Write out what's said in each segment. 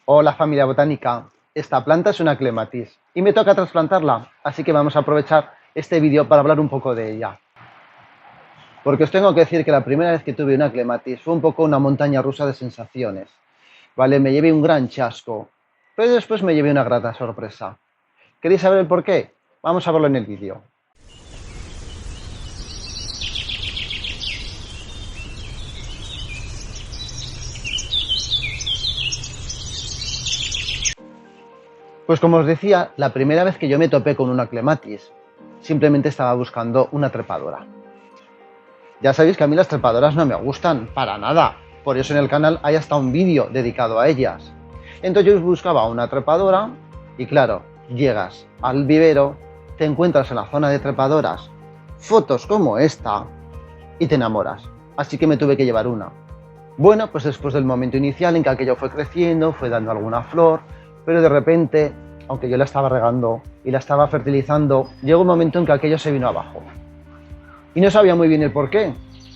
Hola familia botánica, esta planta es una clematis y me toca trasplantarla, así que vamos a aprovechar este vídeo para hablar un poco de ella. Porque os tengo que decir que la primera vez que tuve una clematis fue un poco una montaña rusa de sensaciones. Vale, me llevé un gran chasco, pero después me llevé una grata sorpresa. ¿Queréis saber el por qué? Vamos a verlo en el vídeo. Pues como os decía, la primera vez que yo me topé con una clematis, simplemente estaba buscando una trepadora. Ya sabéis que a mí las trepadoras no me gustan para nada, por eso en el canal hay hasta un vídeo dedicado a ellas. Entonces yo buscaba una trepadora y claro, llegas al vivero, te encuentras en la zona de trepadoras fotos como esta y te enamoras. Así que me tuve que llevar una. Bueno, pues después del momento inicial en que aquello fue creciendo, fue dando alguna flor, pero de repente, aunque yo la estaba regando y la estaba fertilizando, llegó un momento en que aquello se vino abajo. Y no sabía muy bien el por qué,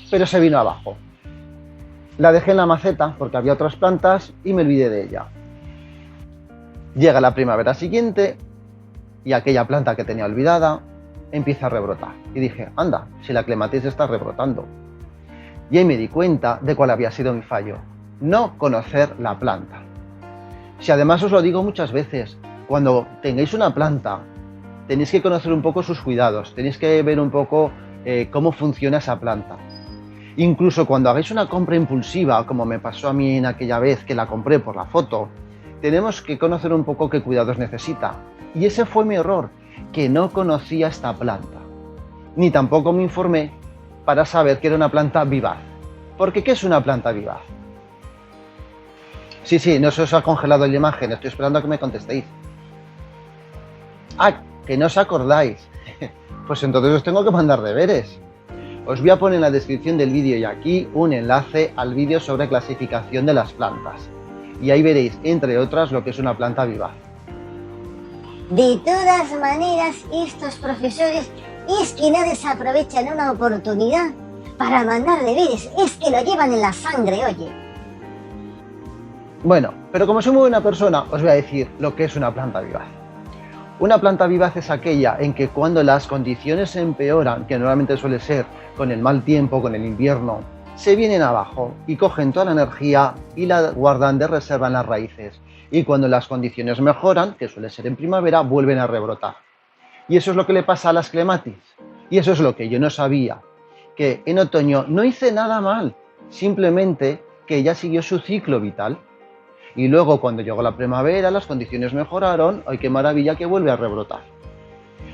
pero se vino abajo. La dejé en la maceta porque había otras plantas y me olvidé de ella. Llega la primavera siguiente y aquella planta que tenía olvidada empieza a rebrotar. Y dije, anda, si la clematis está rebrotando. Y ahí me di cuenta de cuál había sido mi fallo. No conocer la planta. Si además os lo digo muchas veces, cuando tengáis una planta, tenéis que conocer un poco sus cuidados, tenéis que ver un poco cómo funciona esa planta. Incluso cuando hagáis una compra impulsiva, como me pasó a mí en aquella vez que la compré por la foto, tenemos que conocer un poco qué cuidados necesita. Y ese fue mi error, que no conocía esta planta. Ni tampoco me informé para saber que era una planta vivaz. Porque ¿qué es una planta vivaz? Sí, no se os ha congelado la imagen, estoy esperando a que me contestéis. Ah, que no os acordáis. Pues entonces os tengo que mandar deberes. Os voy a poner en la descripción del vídeo y aquí un enlace al vídeo sobre clasificación de las plantas. Y ahí veréis, entre otras, lo que es una planta vivaz. De todas maneras, estos profesores es que no desaprovechan una oportunidad para mandar deberes, es que lo llevan en la sangre, oye. Bueno, pero como soy muy buena persona, os voy a decir lo que es una planta vivaz. Una planta vivaz es aquella en que cuando las condiciones empeoran, que normalmente suele ser con el mal tiempo, con el invierno, se vienen abajo y cogen toda la energía y la guardan de reserva en las raíces. Y cuando las condiciones mejoran, que suele ser en primavera, vuelven a rebrotar. Y eso es lo que le pasa a las clematis. Y eso es lo que yo no sabía, que en otoño no hice nada mal, simplemente que ella siguió su ciclo vital. Y luego cuando llegó la primavera, las condiciones mejoraron, ¡ay qué maravilla que vuelve a rebrotar!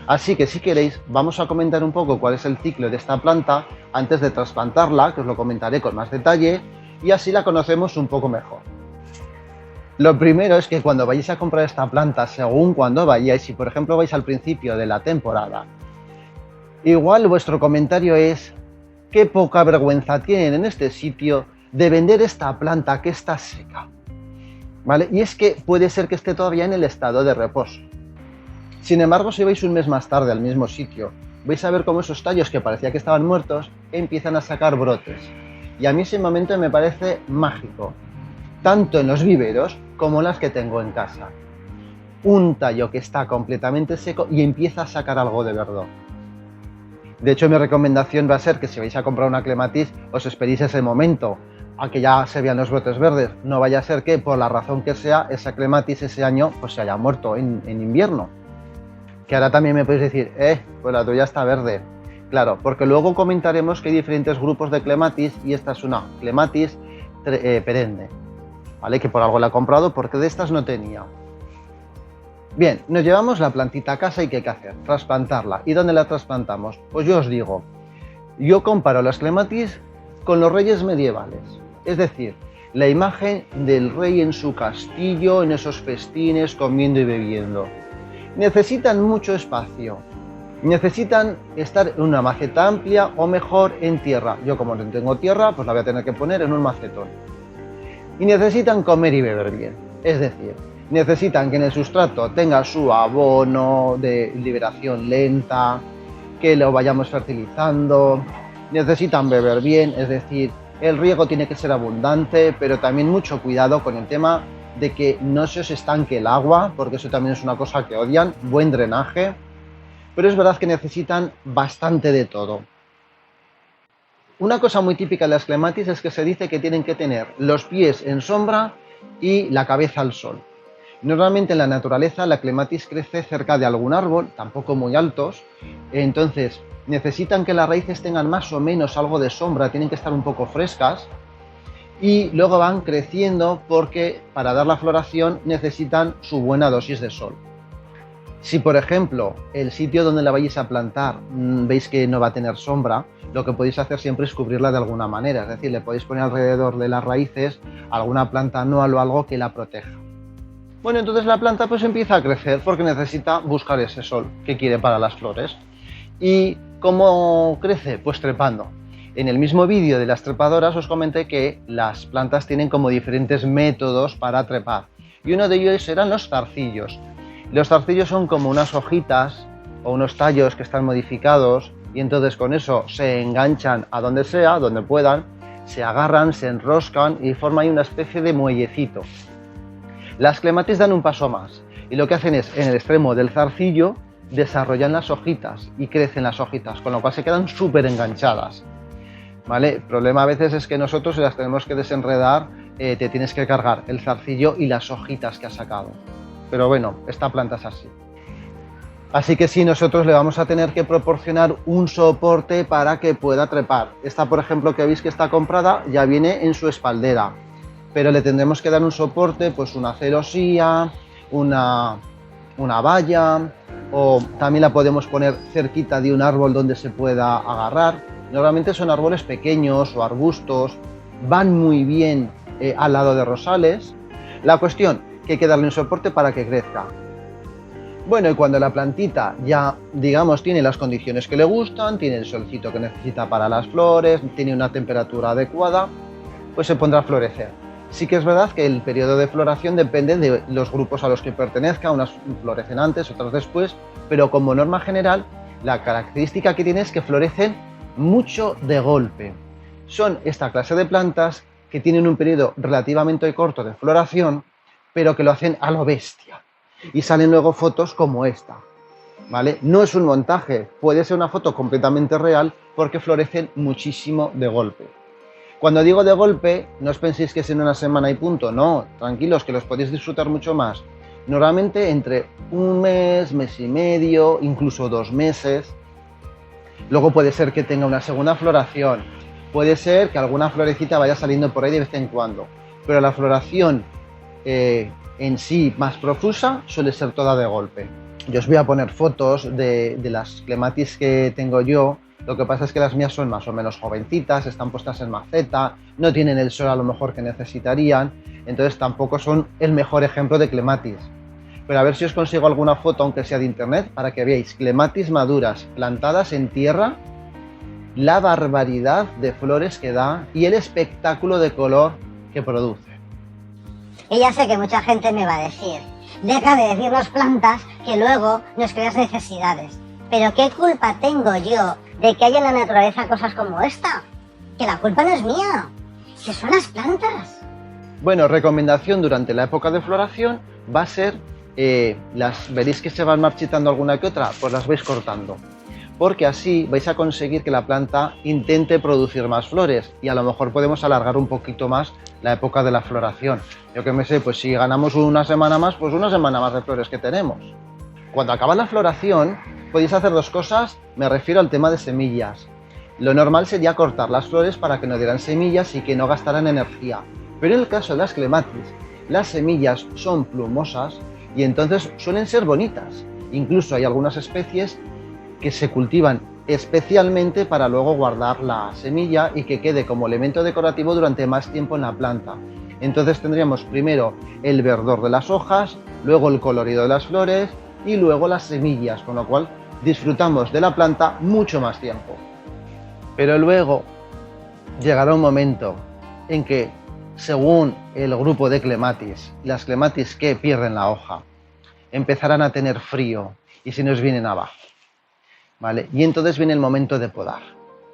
Así que si queréis, vamos a comentar un poco cuál es el ciclo de esta planta antes de trasplantarla, que os lo comentaré con más detalle, y así la conocemos un poco mejor. Lo primero es que cuando vayáis a comprar esta planta, según cuando vayáis, si por ejemplo vais al principio de la temporada, igual vuestro comentario es, qué poca vergüenza tienen en este sitio de vender esta planta que está seca. ¿Vale? Y es que puede ser que esté todavía en el estado de reposo. Sin embargo, si vais un mes más tarde al mismo sitio, vais a ver cómo esos tallos que parecía que estaban muertos empiezan a sacar brotes. Y a mí ese momento me parece mágico, tanto en los viveros como en las que tengo en casa. Un tallo que está completamente seco y empieza a sacar algo de verdor. De hecho, mi recomendación va a ser que si vais a comprar una clematis, os esperéis ese momento a que ya se vean los brotes verdes. No vaya a ser que, por la razón que sea, esa clematis ese año pues se haya muerto en invierno. Que ahora también me podéis decir, pues la tuya está verde. Claro, porque luego comentaremos que hay diferentes grupos de clematis y esta es una clematis perenne. ¿Vale? Que por algo la he comprado porque de estas no tenía. Bien, nos llevamos la plantita a casa y ¿qué hay que hacer? Trasplantarla. ¿Y dónde la trasplantamos? Pues yo os digo, yo comparo las clematis con los reyes medievales. Es decir, la imagen del rey en su castillo, en esos festines, comiendo y bebiendo. Necesitan mucho espacio. Necesitan estar en una maceta amplia o mejor en tierra. Yo como no tengo tierra, pues la voy a tener que poner en un macetón. Y necesitan comer y beber bien. Es decir, necesitan que en el sustrato tenga su abono de liberación lenta, que lo vayamos fertilizando. Necesitan beber bien, es decir, el riego tiene que ser abundante, pero también mucho cuidado con el tema de que no se os estanque el agua, porque eso también es una cosa que odian, buen drenaje, pero es verdad que necesitan bastante de todo. Una cosa muy típica de las clematis es que se dice que tienen que tener los pies en sombra y la cabeza al sol. Normalmente en la naturaleza la clematis crece cerca de algún árbol, tampoco muy altos, entonces necesitan que las raíces tengan más o menos algo de sombra, tienen que estar un poco frescas y luego van creciendo porque para dar la floración necesitan su buena dosis de sol. Si por ejemplo el sitio donde la vayáis a plantar veis que no va a tener sombra, lo que podéis hacer siempre es cubrirla de alguna manera, es decir, le podéis poner alrededor de las raíces alguna planta anual o algo que la proteja. Bueno, entonces la planta pues empieza a crecer porque necesita buscar ese sol que quiere para las flores. ¿Y cómo crece? Pues trepando. En el mismo vídeo de las trepadoras os comenté que las plantas tienen como diferentes métodos para trepar y uno de ellos eran los zarcillos. Los zarcillos son como unas hojitas o unos tallos que están modificados y entonces con eso se enganchan a donde sea, donde puedan, se agarran, se enroscan y forman ahí una especie de muellecito. Las clematis dan un paso más y lo que hacen es, en el extremo del zarcillo, desarrollan las hojitas y crecen las hojitas, con lo cual se quedan súper enganchadas. ¿Vale? El problema a veces es que nosotros, si las tenemos que desenredar, te tienes que cargar el zarcillo y las hojitas que has sacado. Pero bueno, esta planta es así. Así que sí, nosotros le vamos a tener que proporcionar un soporte para que pueda trepar. Esta, por ejemplo, que veis que está comprada, ya viene en su espaldera. Pero le tendremos que dar un soporte, pues una celosía, una valla, o también la podemos poner cerquita de un árbol donde se pueda agarrar. Normalmente son árboles pequeños o arbustos, van muy bien al lado de rosales. La cuestión, que hay que darle un soporte para que crezca. Bueno, y cuando la plantita ya, digamos, tiene las condiciones que le gustan, tiene el solcito que necesita para las flores, tiene una temperatura adecuada, pues se pondrá a florecer. Sí que es verdad que el periodo de floración depende de los grupos a los que pertenezca, unas florecen antes, otras después, pero como norma general, la característica que tiene es que florecen mucho de golpe. Son esta clase de plantas que tienen un periodo relativamente corto de floración, pero que lo hacen a lo bestia. Y salen luego fotos como esta, ¿vale? No es un montaje, puede ser una foto completamente real porque florecen muchísimo de golpe. Cuando digo de golpe, no os penséis que es en una semana y punto, no, tranquilos, que los podéis disfrutar mucho más. Normalmente entre un mes, mes y medio, incluso 2 meses. Luego puede ser que tenga una segunda floración, puede ser que alguna florecita vaya saliendo por ahí de vez en cuando, pero la floración en sí más profusa suele ser toda de golpe. Yo os voy a poner fotos de las clematis que tengo yo. Lo que pasa es que las mías son más o menos jovencitas, están puestas en maceta, no tienen el sol a lo mejor que necesitarían, entonces tampoco son el mejor ejemplo de clematis. Pero a ver si os consigo alguna foto, aunque sea de internet, para que veáis clematis maduras plantadas en tierra, la barbaridad de flores que da y el espectáculo de color que produce. Y ya sé que mucha gente me va a decir, deja de decirnos plantas que luego nos creas necesidades. Pero ¿qué culpa tengo yo de que haya en la naturaleza cosas como esta? Que la culpa no es mía, que son las plantas. Bueno, recomendación durante la época de floración va a ser, veréis que se van marchitando alguna que otra, pues las vais cortando. Porque así vais a conseguir que la planta intente producir más flores y a lo mejor podemos alargar un poquito más la época de la floración. Yo que me sé, pues si ganamos una semana más, pues una semana más de flores que tenemos. Cuando acaba la floración, podéis hacer 2 cosas, me refiero al tema de semillas. Lo normal sería cortar las flores para que no dieran semillas y que no gastaran energía. Pero en el caso de las clematis, las semillas son plumosas y entonces suelen ser bonitas. Incluso hay algunas especies que se cultivan especialmente para luego guardar la semilla y que quede como elemento decorativo durante más tiempo en la planta. Entonces tendríamos primero el verdor de las hojas, luego el colorido de las flores y luego las semillas, con lo cual disfrutamos de la planta mucho más tiempo. Pero luego llegará un momento en que, según el grupo de clematis, las clematis que pierden la hoja, empezarán a tener frío y se nos vienen abajo, ¿vale? Y entonces viene el momento de podar.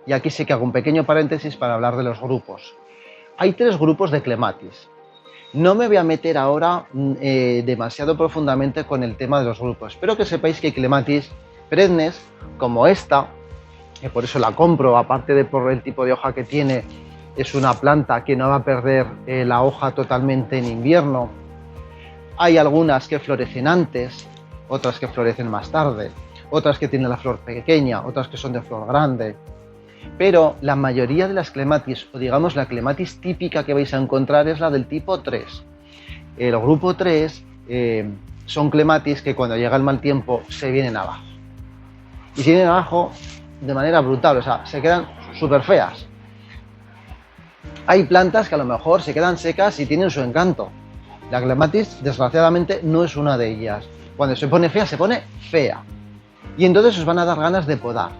Y aquí sí que hago un pequeño paréntesis para hablar de los grupos. Hay 3 grupos de clematis. No me voy a meter ahora demasiado profundamente con el tema de los grupos. Espero que sepáis que hay clematis perennes como esta, que por eso la compro, aparte de por el tipo de hoja que tiene, es una planta que no va a perder la hoja totalmente en invierno. Hay algunas que florecen antes, otras que florecen más tarde, otras que tienen la flor pequeña, otras que son de flor grande. Pero la mayoría de las clematis, o digamos la clematis típica que vais a encontrar, es la del tipo 3. El grupo 3 son clematis que cuando llega el mal tiempo se vienen abajo. Y se vienen abajo de manera brutal, o sea, se quedan súper feas. Hay plantas que a lo mejor se quedan secas y tienen su encanto. La clematis, desgraciadamente, no es una de ellas. Cuando se pone fea, se pone fea. Y entonces os van a dar ganas de podar.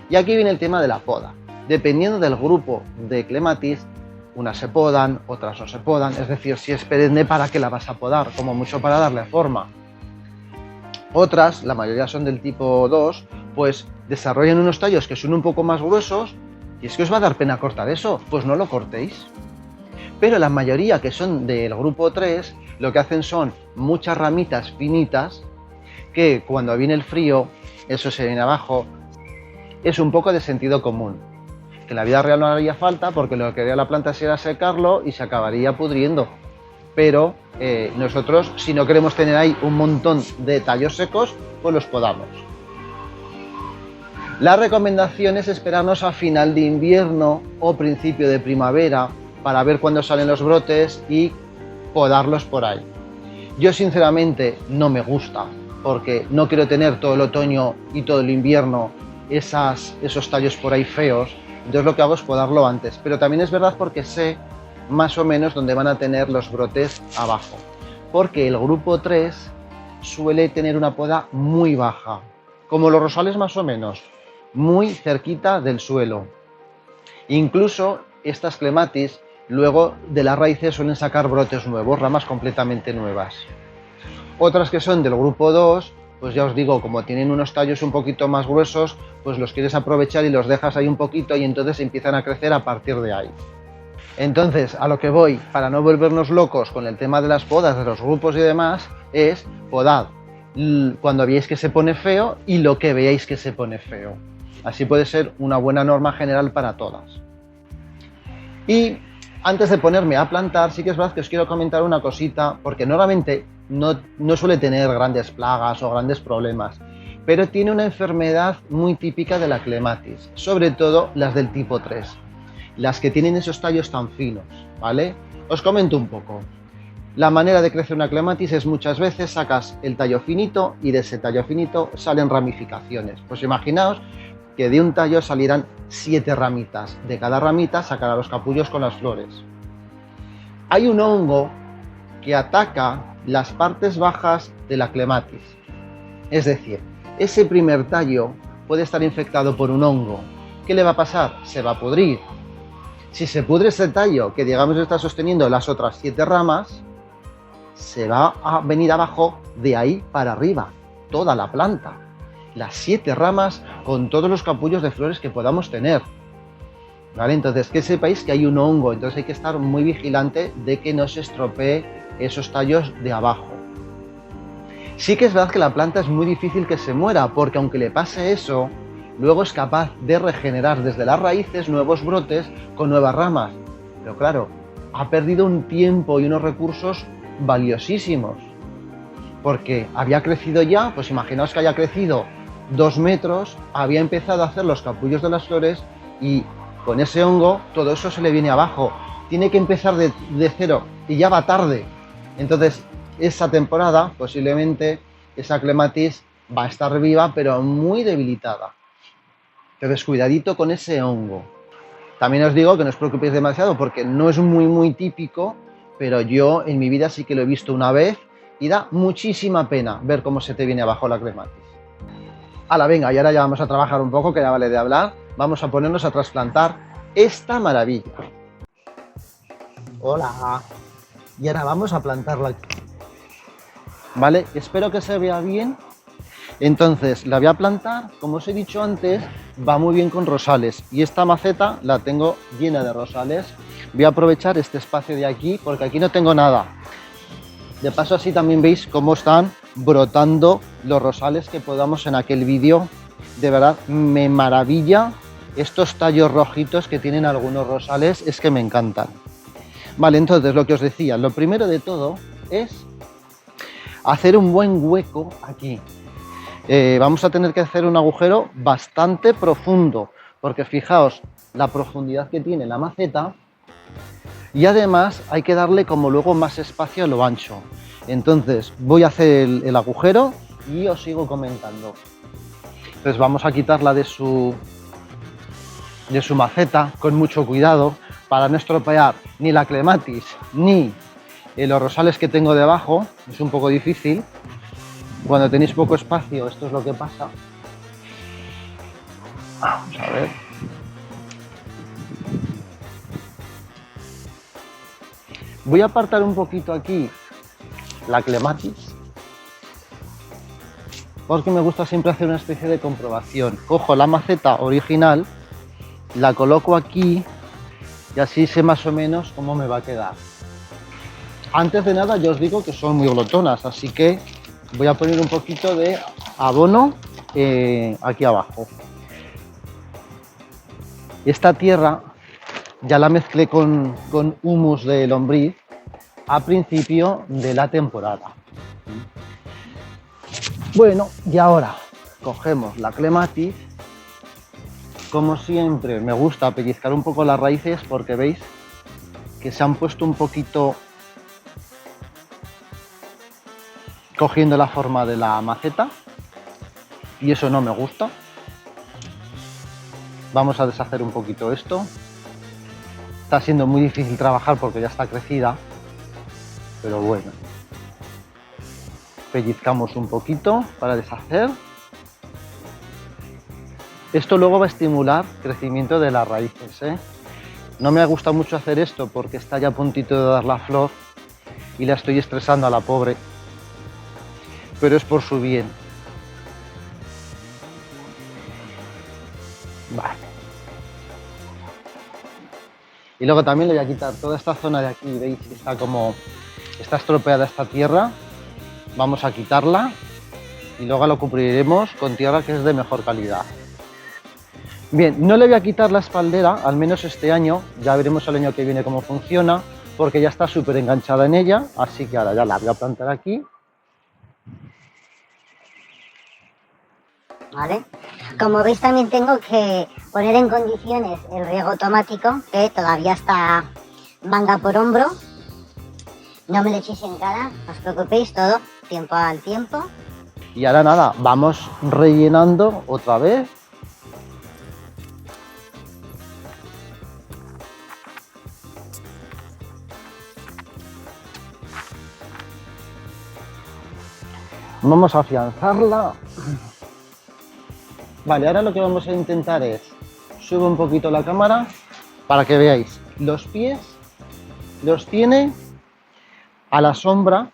Y aquí viene el tema de la poda. Dependiendo del grupo de clematis, unas se podan, otras no se podan. Es decir, si es perenne, ¿para qué la vas a podar? Como mucho para darle forma. Otras, la mayoría son del tipo 2, pues desarrollan unos tallos que son un poco más gruesos. Y es que os va a dar pena cortar eso, pues no lo cortéis. Pero la mayoría que son del grupo 3, lo que hacen son muchas ramitas finitas que cuando viene el frío, eso se viene abajo. Es un poco de sentido común, que en la vida real no haría falta porque lo que haría la planta sería secarlo y se acabaría pudriendo. Pero nosotros, si no queremos tener ahí un montón de tallos secos, pues los podamos. La recomendación es esperarnos a final de invierno o principio de primavera para ver cuándo salen los brotes y podarlos por ahí. Yo sinceramente no me gusta porque no quiero tener todo el otoño y todo el invierno esos tallos por ahí feos, entonces lo que hago es podarlo antes. Pero también es verdad porque sé más o menos dónde van a tener los brotes abajo, porque el grupo 3 suele tener una poda muy baja, como los rosales más o menos, muy cerquita del suelo. Incluso estas clematis luego de las raíces suelen sacar brotes nuevos, ramas completamente nuevas. Otras que son del grupo 2, pues ya os digo, como tienen unos tallos un poquito más gruesos, pues los quieres aprovechar y los dejas ahí un poquito y entonces empiezan a crecer a partir de ahí. Entonces, a lo que voy, para no volvernos locos con el tema de las podas, de los grupos y demás, es podad cuando veáis que se pone feo y lo que veáis que se pone feo. Así puede ser una buena norma general para todas. Y antes de ponerme a plantar, sí que es verdad que os quiero comentar una cosita, porque normalmente no suele tener grandes plagas o grandes problemas, pero tiene una enfermedad muy típica de la clematis, sobre todo las del tipo 3, las que tienen esos tallos tan finos, ¿vale? Os comento un poco. La manera de crecer una clematis es muchas veces sacas el tallo finito y de ese tallo finito salen ramificaciones. Pues imaginaos que de un tallo salirán 7 ramitas, de cada ramita sacará los capullos con las flores. Hay un hongo que ataca las partes bajas de la clematis, es decir, ese primer tallo puede estar infectado por un hongo. ¿Qué le va a pasar? Se va a pudrir. Si se pudre ese tallo, que digamos está sosteniendo las otras 7 ramas, se va a venir abajo de ahí para arriba, toda la planta. Las 7 ramas con todos los capullos de flores que podamos tener. ¿Vale? Entonces, que sepáis que hay un hongo, entonces hay que estar muy vigilante de que no se estropee esos tallos de abajo. Sí que es verdad que la planta es muy difícil que se muera, porque aunque le pase eso, luego es capaz de regenerar desde las raíces nuevos brotes con nuevas ramas. Pero claro, ha perdido un tiempo y unos recursos valiosísimos, porque había crecido ya, pues imaginaos que haya crecido 2 metros, había empezado a hacer los capullos de las flores y con ese hongo todo eso se le viene abajo. Tiene que empezar de cero y ya va tarde. Entonces, esa temporada posiblemente esa clematis va a estar viva pero muy debilitada. Entonces, cuidadito con ese hongo. También os digo que no os preocupéis demasiado porque no es muy típico, pero yo en mi vida sí que lo he visto una vez y da muchísima pena ver cómo se te viene abajo la clematis. Hala, venga, y ahora ya vamos a trabajar un poco, que ya vale de hablar. Vamos a ponernos a trasplantar esta maravilla. Hola. Y ahora vamos a plantarla aquí. Vale, espero que se vea bien. Entonces, la voy a plantar, como os he dicho antes, va muy bien con rosales. Y esta maceta la tengo llena de rosales. Voy a aprovechar este espacio de aquí, porque aquí no tengo nada. De paso así también veis cómo están brotando los rosales que podamos en aquel vídeo. De verdad me maravilla estos tallos rojitos que tienen algunos rosales, es que me encantan. Vale, entonces lo que os decía, lo primero de todo es hacer un buen hueco aquí. Vamos a tener que hacer un agujero bastante profundo, porque fijaos la profundidad que tiene la maceta. Y además hay que darle como luego más espacio a lo ancho. Entonces voy a hacer el agujero y os sigo comentando. Entonces vamos a quitarla de su maceta con mucho cuidado para no estropear ni la clematis ni los rosales que tengo debajo. Es un poco difícil. Cuando tenéis poco espacio, esto es lo que pasa. Vamos a ver. Voy a apartar un poquito aquí la clematis, porque me gusta siempre hacer una especie de comprobación. Cojo la maceta original, la coloco aquí y así sé más o menos cómo me va a quedar. Antes de nada yo os digo que son muy glotonas, así que voy a poner un poquito de abono aquí abajo. Esta tierra ya la mezclé con humus de lombriz a principio de la temporada. Bueno, y ahora cogemos la clematis. Como siempre me gusta pellizcar un poco las raíces porque veis que se han puesto un poquito cogiendo la forma de la maceta y eso no me gusta. Vamos a deshacer un poquito esto. Está siendo muy difícil trabajar porque ya está crecida, pero bueno. Pellizcamos un poquito para deshacer. Esto luego va a estimular el crecimiento de las raíces, ¿eh? No me ha gustado mucho hacer esto porque está ya a puntito de dar la flor y la estoy estresando a la pobre, pero es por su bien. Vale. Y luego también le voy a quitar toda esta zona de aquí, veis que está estropeada esta tierra. Vamos a quitarla y luego lo cubriremos con tierra que es de mejor calidad. Bien, no le voy a quitar la espaldera, al menos este año, ya veremos el año que viene cómo funciona, porque ya está súper enganchada en ella, así que ahora ya la voy a plantar aquí. ¿Vale? Como veis también tengo que poner en condiciones el riego automático, que todavía está manga por hombro. No me lo echéis en cara, no os preocupéis, todo tiempo al tiempo. Y ahora nada, vamos rellenando otra vez. Vamos a afianzarla. Vale, ahora lo que vamos a intentar es subo un poquito la cámara para que veáis. Los pies los tiene a la sombra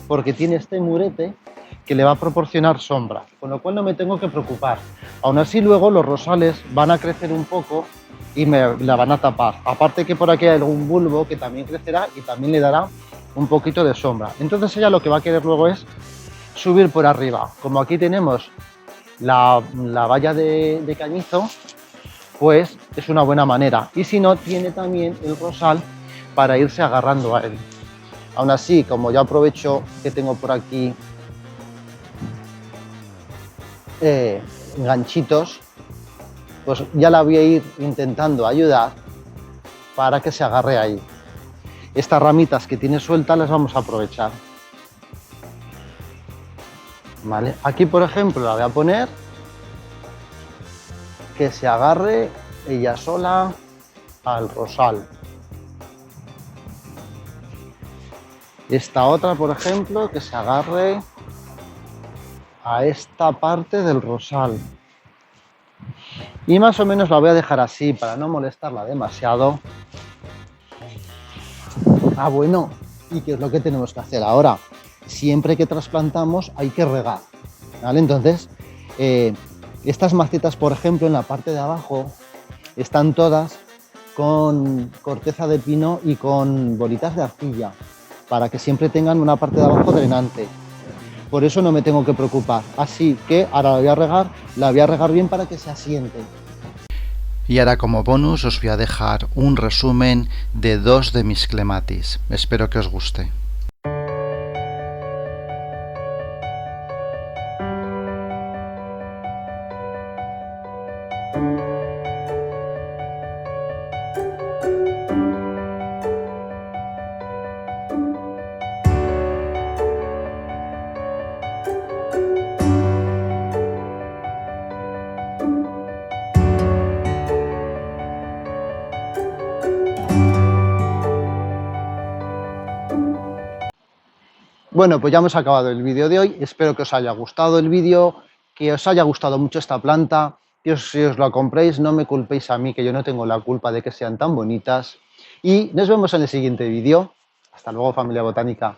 porque tiene este murete que le va a proporcionar sombra, con lo cual no me tengo que preocupar. Aún así luego los rosales van a crecer un poco y me la van a tapar. Aparte que por aquí hay algún bulbo que también crecerá y también le dará un poquito de sombra. Entonces ella lo que va a querer luego es subir por arriba. Como aquí tenemos la valla de cañizo, pues es una buena manera. Y si no, tiene también el rosal para irse agarrando a él. Aún así, como ya aprovecho que tengo por aquí ganchitos, pues ya la voy a ir intentando ayudar para que se agarre ahí. Estas ramitas que tiene sueltas las vamos a aprovechar. Vale, aquí por ejemplo la voy a poner que se agarre ella sola al rosal. Esta otra por ejemplo que se agarre a esta parte del rosal. Y más o menos la voy a dejar así para no molestarla demasiado. Ah, bueno, ¿y qué es lo que tenemos que hacer ahora? Siempre que trasplantamos hay que regar, ¿vale? Entonces, estas macetas, por ejemplo, en la parte de abajo, están todas con corteza de pino y con bolitas de arcilla. para que siempre tengan una parte de abajo drenante. Por eso no me tengo que preocupar. Así que ahora la voy a regar bien para que se asiente. Y ahora como bonus os voy a dejar un resumen de 2 de mis clematis. Espero que os guste. Bueno, pues ya hemos acabado el vídeo de hoy. Espero que os haya gustado el vídeo, que os haya gustado mucho esta planta. Que si os la compréis, no me culpéis a mí, que yo no tengo la culpa de que sean tan bonitas. Y nos vemos en el siguiente vídeo. Hasta luego, familia botánica.